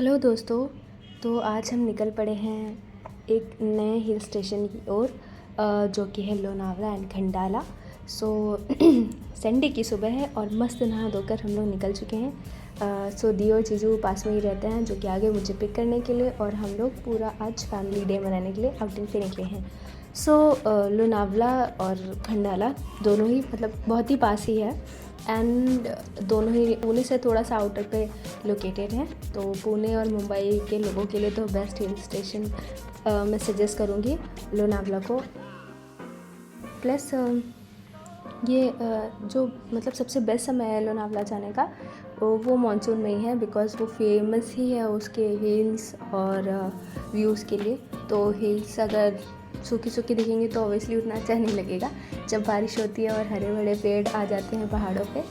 Hello दोस्तों। तो आज हम निकल पड़े हैं एक नए हिल स्टेशन की ओर, जो कि है Lonavala and Khandala. So Sunday की सुबह है और मस्त नहा धोकर हम लोग निकल चुके हैं। सो दी और जीजू पास में ही रहते हैं, जो कि आगे मुझे पिक करने के लिए, और हम लोग पूरा आज फैमिली डे मनाने के लिए आउटिंग पे निकले हैं। सो लोनावला और खंडाला दोनों ही मतलब बहुत ही पास ही है, एंड दोनों ही पुणे से थोड़ा सा आउटर पे लोकेटेड हैं। तो पुणे और मुंबई के लोगों के लिए तो बेस्ट हिल स्टेशन मैं सजेस्ट करूँगी लोनावला को। प्लस ये जो मतलब सबसे बेस्ट समय है लोनावला जाने का वो मानसून में ही है, बिकॉज़ वो फेमस ही है उसके हिल्स और व्यूज़ के लिए। तो हिल्स अगर सूखी सूखी दिखेंगी तो ऑब्वियसली उतना अच्छा नहीं लगेगा। जब बारिश होती है और हरे भरे पेड़ आ जाते हैं पहाड़ों पे,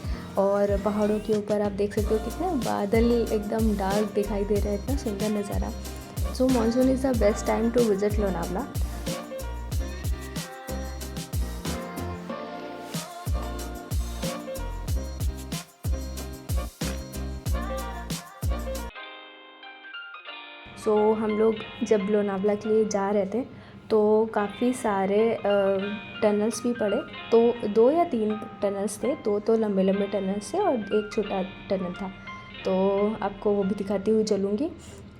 और पहाड़ों के ऊपर आप देख सकते हो कितने बादल एकदम डार्क दिखाई दे रहे हैं, इतना सुंदर नज़ारा। So monsoon is the best time to visit Lonavala. So हम लोग जब लोनावला के लिए जा रहे थे तो काफ़ी सारे टनल्स भी पड़े। तो 2 या 3 टनल्स थे, 2 तो लंबे लंबे टनल्स थे और एक छोटा टनल था। तो आपको वो भी दिखाती हुई चलूँगी।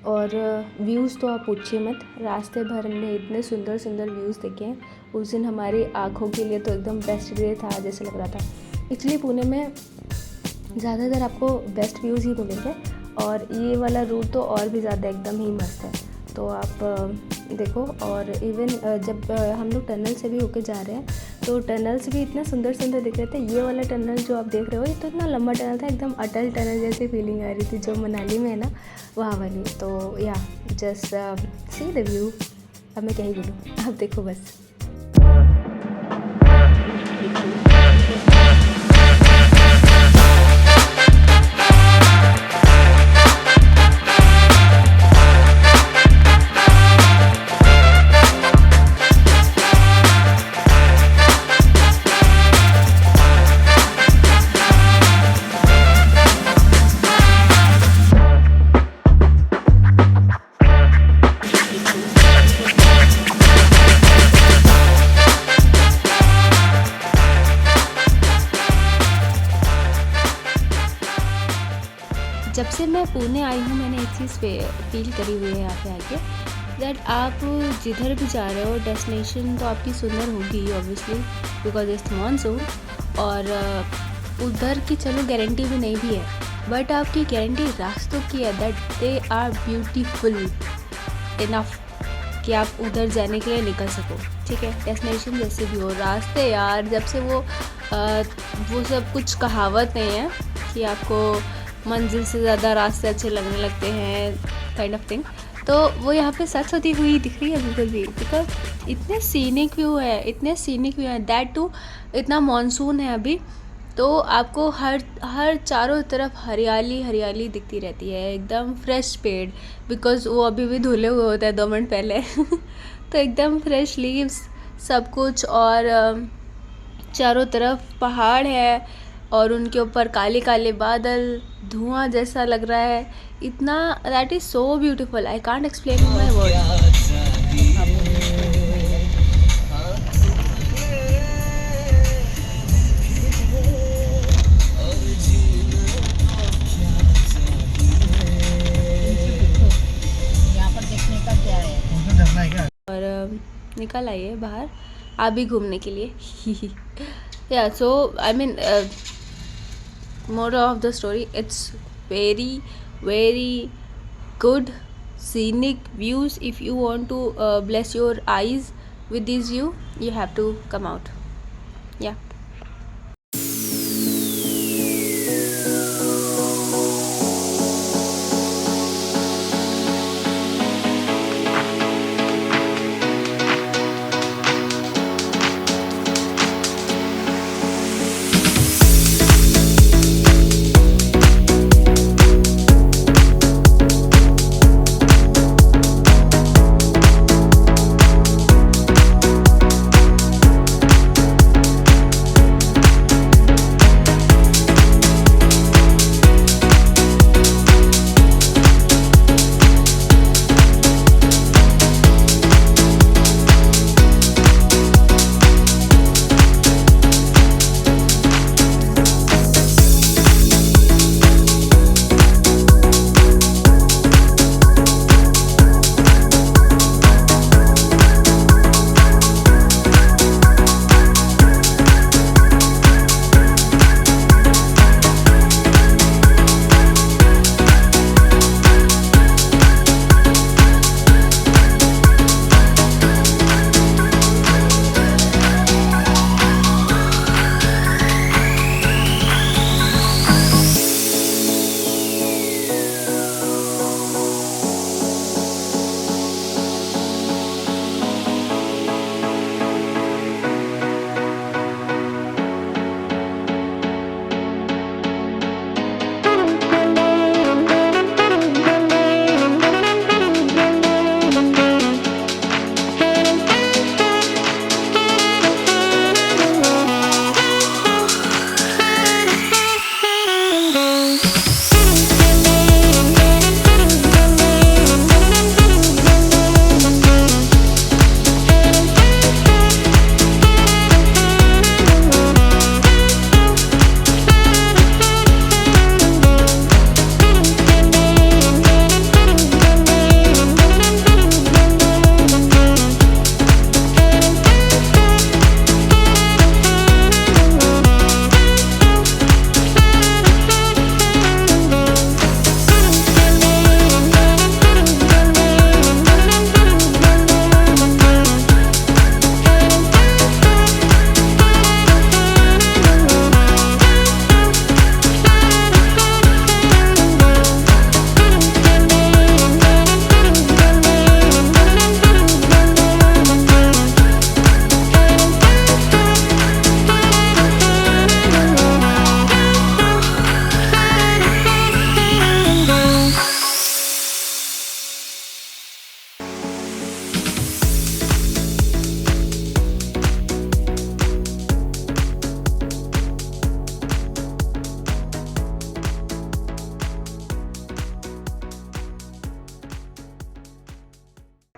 और व्यूज़ तो आप पूछिए मत, रास्ते भर हमने इतने सुंदर सुंदर व्यूज़ देखे हैं। उस दिन हमारी आँखों के लिए तो एकदम बेस्ट डे था जैसे लग रहा था। एक्चुअली पुणे में ज़्यादातर आपको बेस्ट व्यूज़ ही मिलेंगे, और ये वाला रूट तो और भी ज़्यादा एकदम ही मस्त है। तो आप देखो। और इवन जब हम लोग टनल से भी होके जा रहे हैं तो टनल्स भी इतने सुंदर सुंदर दिख रहे थे। ये वाला टनल जो आप देख रहे हो ये तो इतना लंबा टनल था, एकदम अटल टनल जैसी फीलिंग आ रही थी जो मनाली में है ना, वहाँ वाली। तो या जस्ट सी द व्यू। अब मैं क्या ही बोलूँ, आप देखो बस। जब से मैं पुणे आई हूँ मैंने एक चीज़ फील करी हुई है यहाँ पे आके, दैट आप जिधर भी जा रहे हो डेस्टिनेशन तो आपकी सुंदर होगी ऑब्वियसली, बिकॉज इट्स मानसून। और उधर की चलो गारंटी भी नहीं भी है, बट आपकी गारंटी रास्तों की है, that they are beautiful enough कि आप उधर जाने के लिए निकल सको। ठीक है, डेस्टिनेशन जैसे भी हो, रास्ते यार जब से वो सब कुछ कहावत नहीं है कि आपको मंजिल से ज़्यादा रास्ते अच्छे लगने लगते हैं काइंड ऑफ थिंग, तो वो यहाँ पे सच होती हुई दिख रही है बिल्कुल भी। बिकॉज इतने सीनिक व्यू है, दैट टू इतना मानसून है अभी, तो आपको हर चारों तरफ हरियाली हरियाली दिखती रहती है, एकदम फ्रेश पेड़, बिकॉज वो अभी भी धुले हुए होते हैं 2 मिनट पहले तो एकदम फ्रेश लीव्स सब कुछ, और चारों तरफ पहाड़ है और उनके ऊपर काले काले बादल, धुआं जैसा लग रहा है इतना। That is so beautiful, I can't explain in my words. और निकल आइए बाहर आप भी घूमने के लिए या so I mean moral of the story, it's very good scenic views. If you want to bless your eyes with this view, you have to come out. Yeah.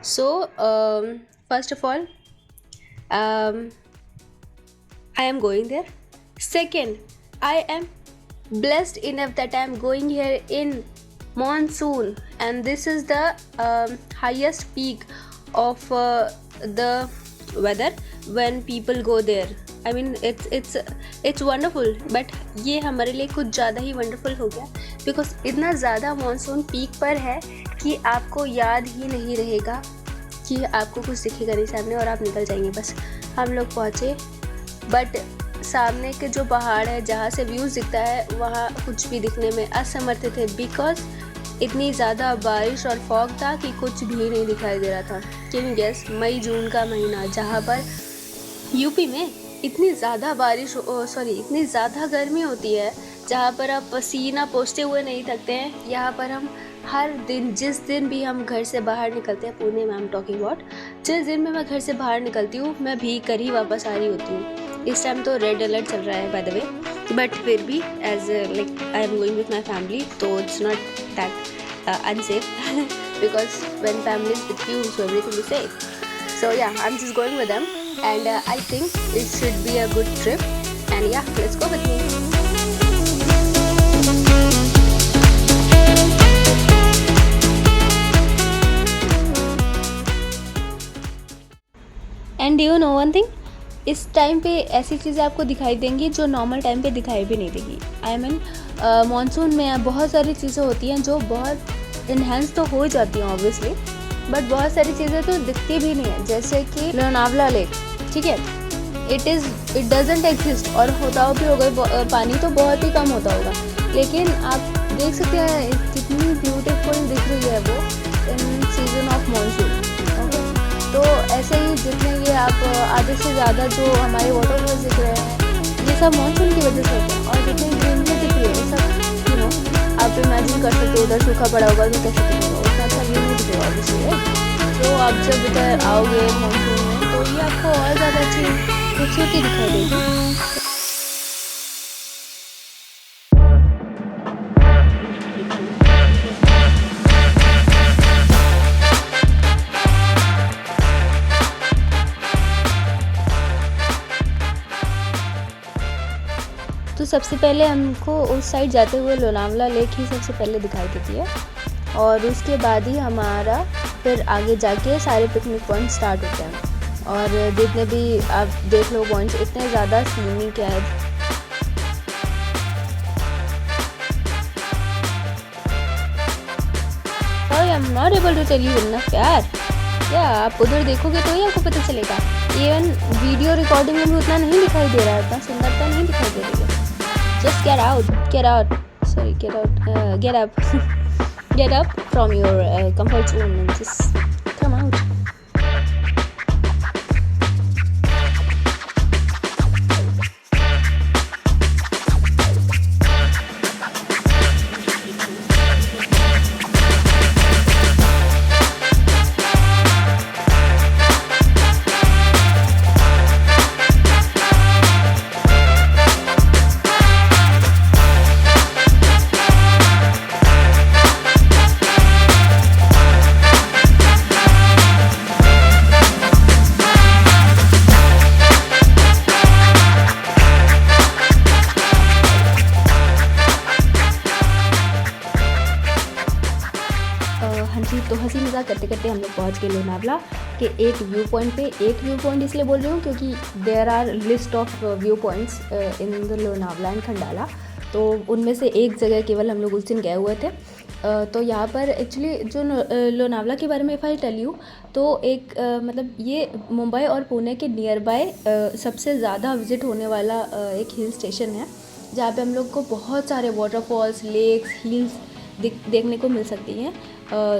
So first of all, I am going there. Second, I am blessed enough that I am going here in monsoon, and this is the highest peak of the weather when people go there. I mean it's wonderful, but ये हमारे लिए कुछ ज़्यादा ही wonderful हो गया because इतना ज़्यादा monsoon peak पर है कि आपको याद ही नहीं रहेगा कि आपको कुछ दिखेगा नहीं सामने और आप निकल जाएंगे बस. हम लोग पहुँचे, बट सामने के जो पहाड़ है जहाँ से व्यूज़ दिखता है वहाँ कुछ भी दिखने में असमर्थ थे बिकॉज इतनी ज़्यादा बारिश और फॉग था कि कुछ भी नहीं दिखाई दे रहा था. Can you guess? मई जून का महीना जहाँ पर यूपी में इतनी ज़्यादा बारिश इतनी ज़्यादा गर्मी होती है, जहाँ पर आप पसीना पोंछते हुए नहीं थकते हैं. यहाँ पर हम हर दिन, जिस दिन भी हम घर से बाहर निकलते हैं, पुणे में आई एम टॉकिंग अबाउट, जिस दिन में मैं घर से बाहर निकलती हूँ मैं भीग कर ही वापस आ रही होती हूँ. इस टाइम तो रेड अलर्ट चल रहा है बाय द वे, बट फिर भी as like I am going with my family तो it's not that unsafe because when family is with you so everything is safe. So yeah, I'm just going with them and I think it should be a good trip and yeah, let's go with me. And do you know one thing? इस time पे ऐसी चीज़ें आपको दिखाई देंगी जो normal time पे दिखाई भी नहीं देगी. आई मीन मानसून में बहुत सारी चीज़ें होती हैं जो बहुत इन्हेंस तो हो जाती हैं ऑब्वियसली, बट बहुत सारी चीज़ें तो दिखती भी नहीं है, जैसे कि लोनावला लेक. ठीक है, इट डजेंट एग्जिस्ट, और होता भी होगा पानी तो बहुत ही कम होता होगा, लेकिन आप देख सकते हैं कितनी ब्यूटीफुल दिख रही है वो इन सीजन ऑफ मानसून. तो ऐसे ही जितने ये आप आधे से ज़्यादा जो हमारे वाटरफॉल्स दिख रहे हैं ये सब मानसून की वजह से होते हैं, और जितनी ग्रीनरी दिख रही है ये सब यू नो आप इमेजिन कर सकते हो. उधर सूखा पड़ा होगा तो कैसे दिखेगा, उतना अच्छा व्यू नहीं दिखेगा ऑब्वियसली. तो आप जब इधर आओगे मानसून में तो ये आपको और ज़्यादा अच्छी खूबसूरती दिखाई देगी. तो सबसे पहले हमको उस साइड जाते हुए लोनावला लेक ही सबसे पहले दिखाई देती है, और उसके बाद ही हमारा फिर आगे जाके सारे पिकनिक पॉइंट स्टार्ट होते हैं. और जितने भी आप देख लो पॉइंट्स इतने ज़्यादा सीनिक है. I am not able to tell you enough यार. क्या आप उधर देखोगे तो ही आपको पता चलेगा. इवन वीडियो रिकॉर्डिंग में भी उतना नहीं दिखाई दे रहा है, उतना सुंदरता नहीं दिखाई दे रही है. Just get out, sorry, get up, get up from your comfort zone and just come out. हाँ जी, तो हंसी मजाक करते करते हम लोग पहुँच गए लोनावला के एक व्यू पॉइंट पे. एक व्यू पॉइंट इसलिए बोल रही हूँ क्योंकि there are list of view points in the Lonavala and Khandala. तो उनमें से एक जगह केवल हम लोग उस दिन गए हुए थे. तो यहाँ पर एक्चुअली जो लोनावला के बारे में इफ़ आई टेल यू तो एक मतलब ये मुंबई और पुणे के नियर बाय सबसे ज़्यादा विजिट होने वाला एक हिल स्टेशन है, जहाँ पे हम लोग को बहुत सारे वाटरफॉल्स, लेक्स, हिल्स देखने को मिल सकती हैं,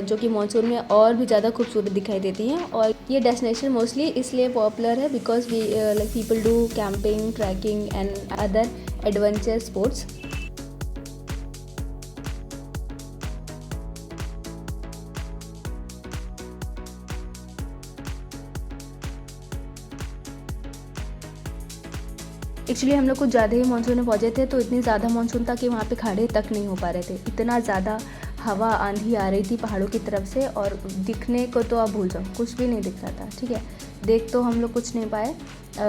जो कि मानसून में और भी ज़्यादा खूबसूरत दिखाई देती हैं. और ये डेस्टिनेशन मोस्टली इसलिए पॉपुलर है because we like people do camping, trekking and other adventure sports. Actually हम लोग कुछ ज़्यादा ही मानसून में पहुँचे थे, तो इतनी ज़्यादा मानसून था कि वहाँ पे खड़े तक नहीं हो पा रहे थे. इतना ज़्यादा हवा आंधी आ रही थी पहाड़ों की तरफ से, और दिखने को तो आप भूल जाओ, कुछ भी नहीं दिख रहा था। ठीक है, देख तो हम लोग कुछ नहीं पाए,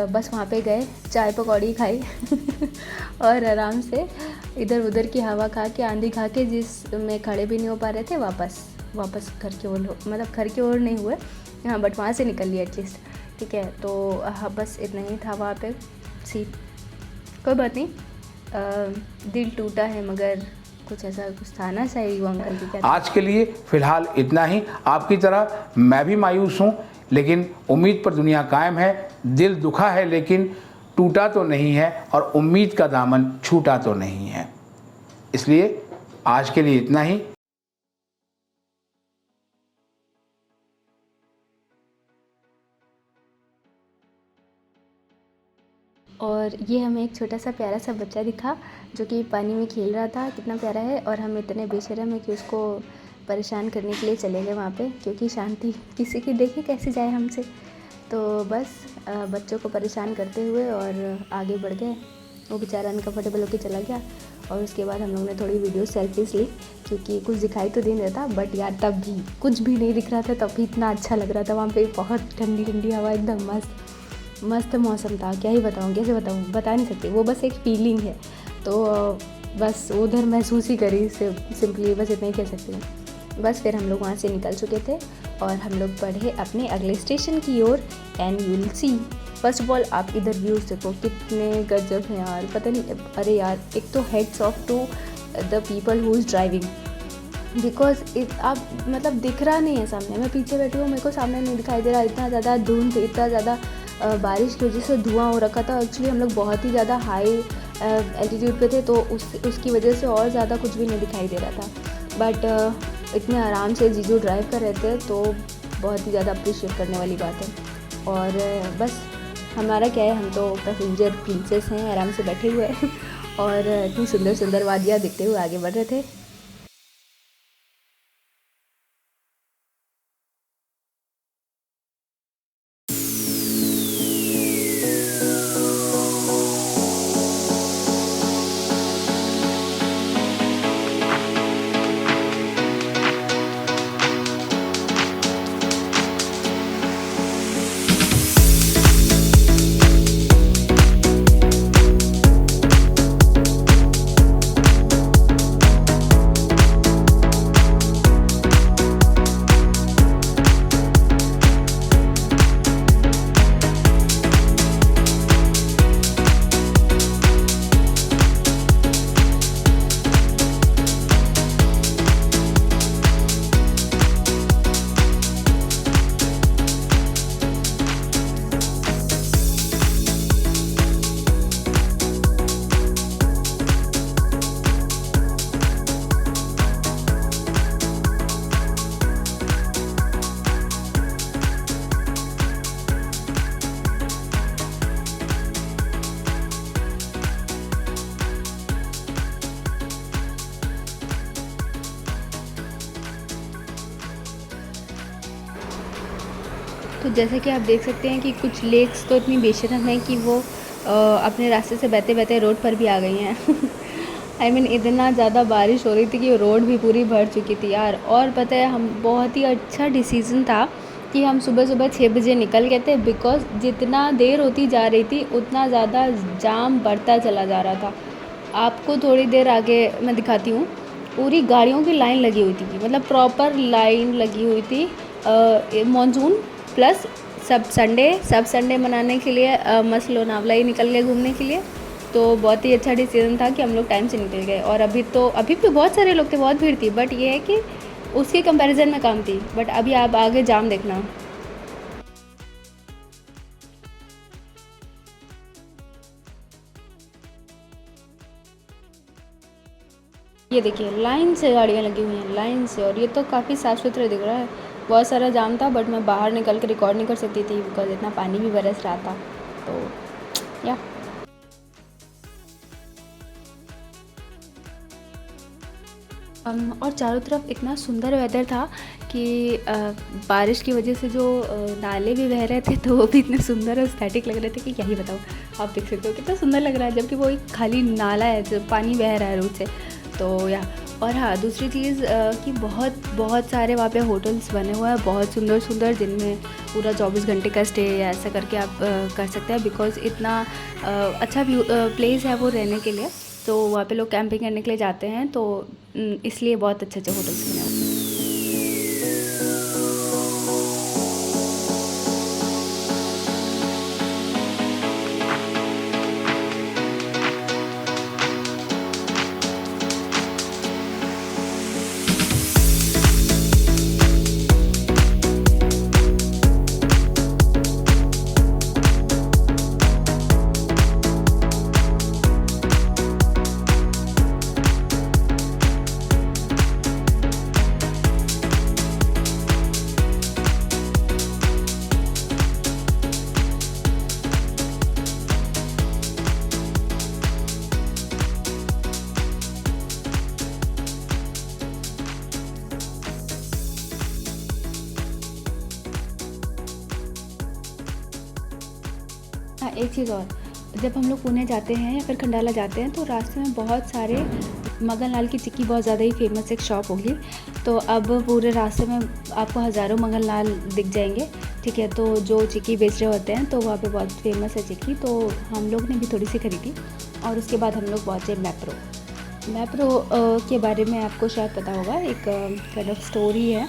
बस वहाँ पे गए, चाय पकौड़ी खाई और आराम से इधर उधर की हवा खा के, आंधी खा के, जिसमें खड़े भी नहीं हो पा रहे थे, वापस घर की ओर, मतलब घर की ओर नहीं हुए हाँ, बट वहाँ से निकल लिया एटलीस्ट। ठीक है, तो हाँ बस इतना ही था वहाँ पे। कोई बात नहीं, दिल टूटा है मगर कुछ ऐसा कुछ था ना, सही वो अंकल की क्या। आज के लिए फ़िलहाल इतना ही। आपकी तरह मैं भी मायूस हूँ, लेकिन उम्मीद पर दुनिया कायम है। दिल दुखा है लेकिन टूटा तो नहीं है, और उम्मीद का दामन छूटा तो नहीं है। इसलिए आज के लिए इतना ही। और ये हमें एक छोटा सा प्यारा सा बच्चा दिखा जो कि पानी में खेल रहा था, कितना प्यारा है। और हम इतने बेशर्म है कि उसको परेशान करने के लिए चले गए वहाँ पे, क्योंकि शांति किसी की देखे कैसे जाए हमसे। तो बस बच्चों को परेशान करते हुए और आगे बढ़ गए। वो बेचारा अनकम्फर्टेबल होकर चला गया, और उसके बाद हम लोग ने थोड़ी वीडियो सेल्फीज ली, क्योंकि कुछ दिखाई तो नहीं रहा था, बट यार तब भी कुछ भी नहीं दिख रहा था, तब भी इतना अच्छा लग रहा था वहाँ पे। बहुत ठंडी ठंडी हवा, एकदम मस्त मौसम था। क्या ही बताऊँ, कैसे बताऊँ, बता नहीं सकती, वो बस एक फीलिंग है। तो बस उधर महसूस ही करी सिंपली, बस इतना ही कह सकती हूँ। बस फिर हम लोग वहाँ से निकल चुके थे और हम लोग बढ़े अपने अगले स्टेशन की ओर। And you will see, first of all आप इधर व्यूज़ देखो कितने गजब हैं यार, पता नहीं। अरे यार, एक तो heads off to the people who is driving, because आप मतलब दिख रहा नहीं है सामने। मैं पीछे बैठी हूँ, मेरे को सामने नहीं दिखाई दे रहा, इतना ज़्यादा धुंध, इतना ज़्यादा बारिश की वजह से धुआं हो रखा था। एक्चुअली हम लोग बहुत ही ज़्यादा हाई एल्टीट्यूड पे थे, तो उसकी वजह से और ज़्यादा कुछ भी नहीं दिखाई दे रहा था। बट इतने आराम से जीजू ड्राइव कर रहे थे, तो बहुत ही ज़्यादा अप्रिशिएट करने वाली बात है। और बस हमारा क्या है, हम तो पैसेंजर प्रिंसेस हैं, आराम से बैठे हुए हैं और इतनी सुंदर सुंदर वादियाँ देखते हुए आगे बढ़ रहे थे। तो जैसे कि आप देख सकते हैं कि कुछ लेक्स तो इतनी बेशर्म हैं कि वो अपने रास्ते से बहते बहते रोड पर भी आ गई हैं। आई मीन इतना ज़्यादा बारिश हो रही थी कि रोड भी पूरी भर चुकी थी यार। और पता है, हम बहुत ही अच्छा डिसीज़न था कि हम सुबह सुबह 6 बजे निकल गए थे, बिकॉज़ जितना देर होती जा रही थी उतना ज़्यादा जाम बढ़ता चला जा रहा था। आपको थोड़ी देर आगे मैं दिखाती हूँ, पूरी गाड़ियों की लाइन लगी हुई थी, मतलब प्रॉपर लाइन लगी हुई थी। मॉनसून प्लस सब संडे मनाने के लिए मस्त लोनावला ही निकल गए घूमने के लिए। तो बहुत ही अच्छा डिसीजन था कि हम लोग टाइम से निकल गए। और अभी भी बहुत सारे लोग थे, बहुत भीड़ थी, बट ये है कि उसके कंपैरिजन में कम थी। बट अभी आप आगे जाम देखना। ये देखिए लाइन से गाड़ियाँ लगी हुई हैं, लाइन से। और ये तो काफ़ी साफ़ सुथरा दिख रहा है। बहुत सारा जाम था, बट मैं बाहर निकल के रिकॉर्ड नहीं कर सकती थी बिकॉज इतना पानी भी बरस रहा था। तो या और चारों तरफ इतना सुंदर वेदर था कि बारिश की वजह से जो नाले भी बह रहे थे, तो वो भी इतने सुंदर और एस्थेटिक लग रहे थे कि क्या ही बताऊँ। आप देख सकते हो कितना सुंदर लग रहा है, जबकि वो एक खाली नाला है जो पानी बह रहा है रोड से। तो या और हाँ, दूसरी चीज़ कि बहुत बहुत सारे वहाँ पे होटल्स बने हुए हैं, बहुत सुंदर सुंदर, जिनमें पूरा 24 घंटे का स्टे या ऐसा करके आप कर सकते हैं, बिकॉज़ इतना अच्छा व्यू प्लेस है वो रहने के लिए। तो वहाँ पे लोग कैंपिंग करने के लिए जाते हैं, तो इसलिए बहुत अच्छे अच्छे होटल्स बने हुए हैं। हाँ, एक चीज़ और, जब हम लोग पुणे जाते हैं या फिर खंडाला जाते हैं तो रास्ते में बहुत सारे मगन लाल की चिक्की बहुत ज़्यादा ही फेमस एक शॉप होगी। तो अब पूरे रास्ते में आपको हज़ारों मगन लाल दिख जाएंगे, ठीक है। तो जो चिक्की बेच रहे होते हैं, तो वहाँ पे बहुत फेमस है चिक्की। तो हम लोग ने भी थोड़ी सी खरीदी और उसके बाद हम लोग पहुँचे मैप्रो। मैप्रो के बारे में आपको शायद पता होगा, एक काइंड ऑफ स्टोरी है।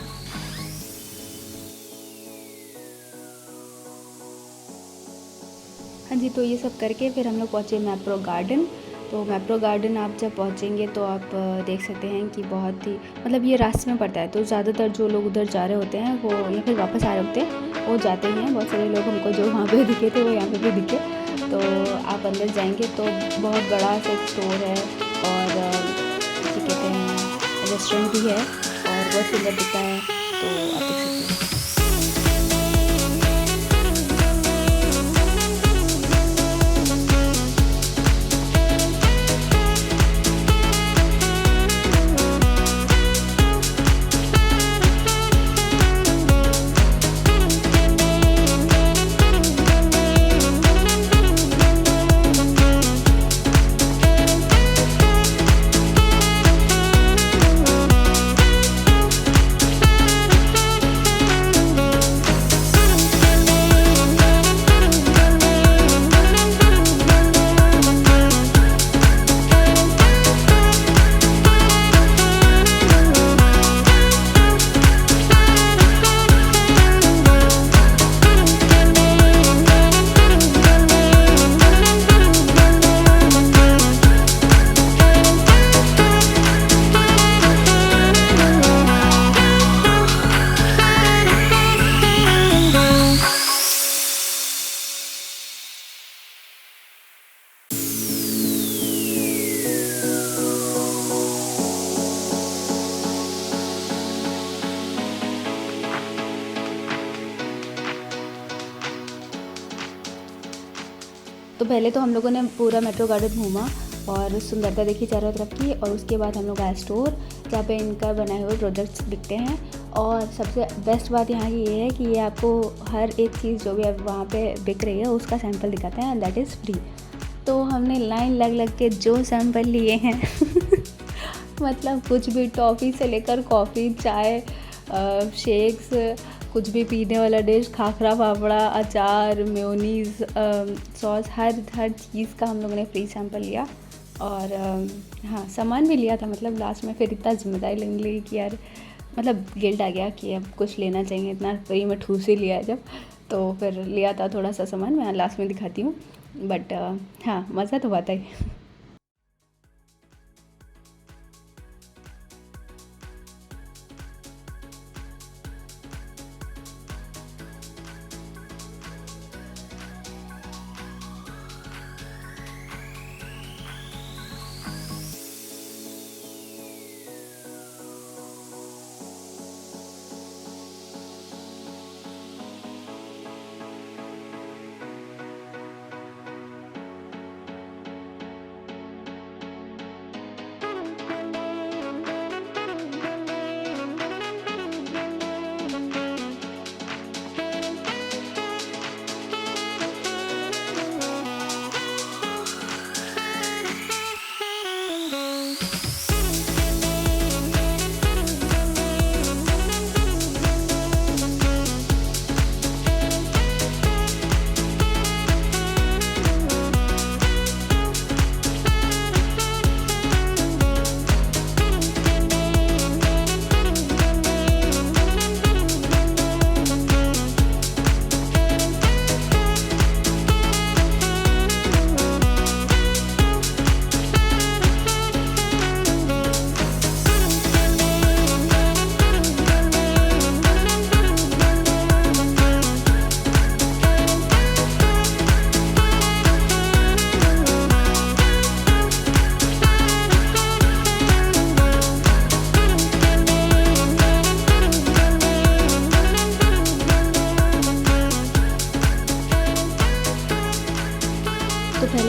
हाँ जी, तो ये सब करके फिर हम लोग पहुँचे मैप्रो गार्डन। तो मैप्रो गार्डन आप जब पहुँचेंगे तो आप देख सकते हैं कि बहुत ही, मतलब ये रास्ते में पड़ता है, तो ज़्यादातर जो लोग उधर जा रहे होते हैं वो या फिर वापस आ रहे होते हैं वो जाते ही हैं। बहुत सारे लोग हमको जो वहाँ पे दिखे थे वो यहाँ पे भी दिखे। तो आप अंदर जाएंगे तो बहुत बड़ा सा एक स्टोर है और क्या कहते हैं, रेस्टोरेंट भी है और बहुत सुंदर दिखता है, तो आप देख सकते हैं। तो पहले तो हम लोगों ने पूरा मेट्रो गार्डन घूमा और सुंदरता देखी चारों तरफ की, और उसके बाद हम लोग आए स्टोर जहाँ पे इनका बनाए हुए प्रोडक्ट्स दिखते हैं। और सबसे बेस्ट बात यहाँ की ये है कि ये आपको हर एक चीज़ जो भी अब वहाँ पे बिक रही है उसका सैंपल दिखाते हैं, एंड दैट इज़ फ्री। तो हमने लाइन लग लग के जो सैंपल लिए हैं मतलब कुछ भी, टॉफ़ी से लेकर कॉफ़ी, चाय, शेक्स, कुछ भी पीने वाला डिश, खाखरा फाफड़ा, अचार, मेयोनीज़, सॉस, हर चीज़ का हम लोगों ने फ्री सैंपल लिया। और हाँ, सामान भी लिया था, मतलब लास्ट में फिर इतना जिम्मेदारी लगने लगी कि यार, मतलब गिल्ट आ गया कि अब कुछ लेना चाहिए, इतना फ्री में ठूस ही लिया जब, तो फिर लिया था थोड़ा सा सामान, मैं लास्ट में दिखाती हूँ। बट हाँ, मज़ा तो आता ही।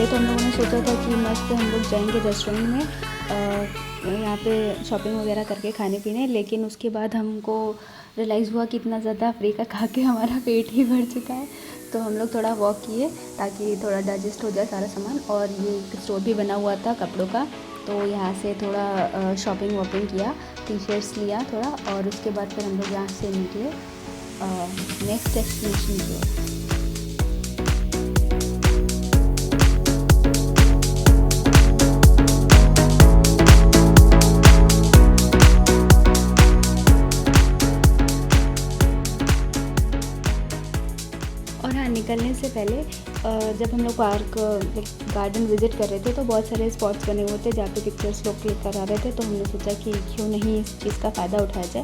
तो हम लोगों ने सोचा था कि मस्त हम लोग जाएंगे रेस्टोरेंट में यहाँ पे शॉपिंग वगैरह करके खाने पीने, लेकिन उसके बाद हमको रियलाइज़ हुआ कि इतना ज़्यादा फ्री का खा के हमारा पेट ही भर चुका है। तो हम लोग थोड़ा वॉक किए ताकि थोड़ा डाइजेस्ट हो जाए सारा सामान। और ये एक स्टोर भी बना हुआ था कपड़ों का, तो यहाँ से थोड़ा शॉपिंग वॉपिंग किया, टी शर्ट्स लिया थोड़ा, और उसके बाद फिर हम लोग यहाँ से निकले नेक्स्ट डेस्टिनेशन की ओर। और हाँ, निकलने से पहले जब हम लोग पार्क गार्डन विज़िट कर रहे थे तो बहुत सारे स्पॉट्स बने हुए थे जहाँ पे पिक्चर्स लोग क्लिक करा रहे थे। तो हमने सोचा कि क्यों नहीं इस चीज़ का फ़ायदा उठाया जाए,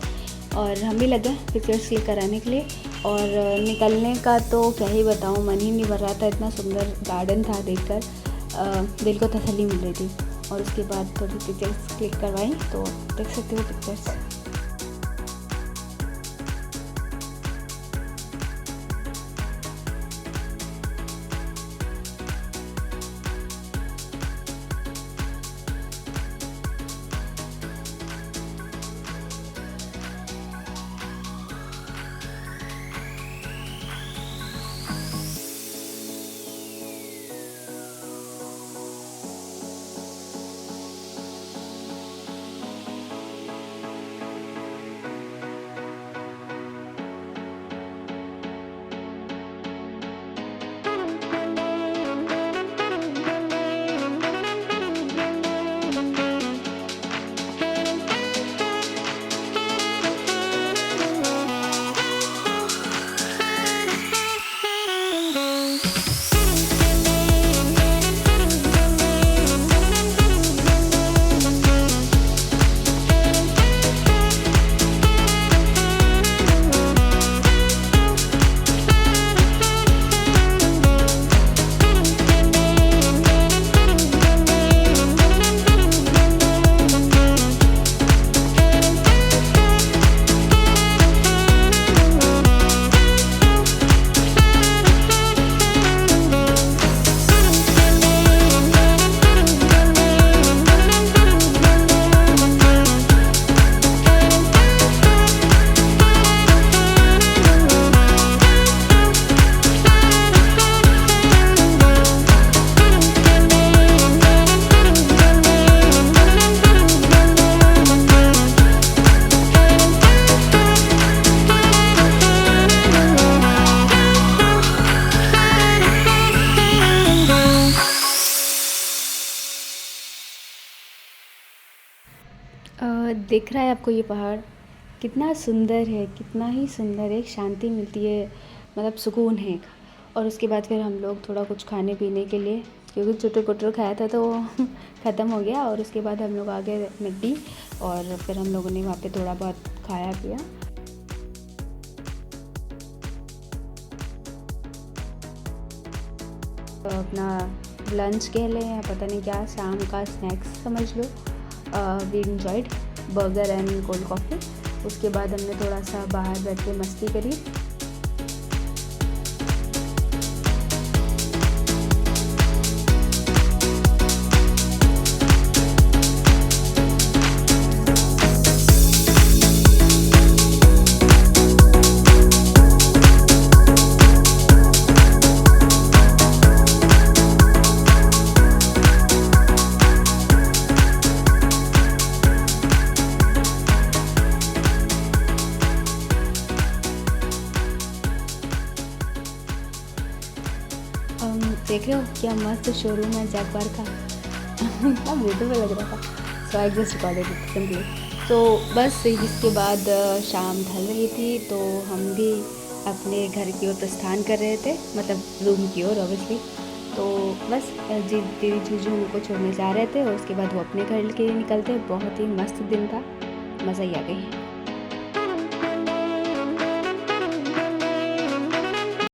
और हम भी लगे पिक्चर्स क्लिक कराने के लिए। और निकलने का तो क्या ही बताऊँ, मन ही नहीं भर रहा था, इतना सुंदर गार्डन था देखकर दिल को तसल्ली मिल रही थी। और उसके बाद थोड़ी पिक्चर्स क्लिक करवाई, तो देख सकते हो पिक्चर्स। दिख रहा है आपको ये पहाड़ कितना सुंदर है, कितना ही सुंदर है। एक शांति मिलती है, मतलब सुकून है। और उसके बाद फिर हम लोग थोड़ा कुछ खाने पीने के लिए, क्योंकि चुटुर पुटुर खाया था तो ख़त्म हो गया। और उसके बाद हम लोग आ गए मिट्टी, और फिर हम लोगों ने वहाँ पे थोड़ा बहुत खाया पिया। तो अपना लंच कह लें या पता नहीं क्या, शाम का स्नैक्स समझ लो। We enjoyed burger and cold coffee. उसके बाद हमने थोड़ा सा बाहर बैठ के मस्ती करी। देख रहे हो क्या मस्त शोरूम है जैगवार का। क्या ब्यूटीफुल लग रहा था। So I just recorded it simply. तो बस इसके बाद शाम ढल रही थी, तो हम भी अपने घर की ओर प्रस्थान कर रहे थे, मतलब रूम की ओर ऑब्वियसली। तो बस दीदी जीजू हमको छोड़ने जा रहे थे, और उसके बाद वो अपने घर के निकलते। बहुत ही मस्त दिन था, मज़ा ही आ गई।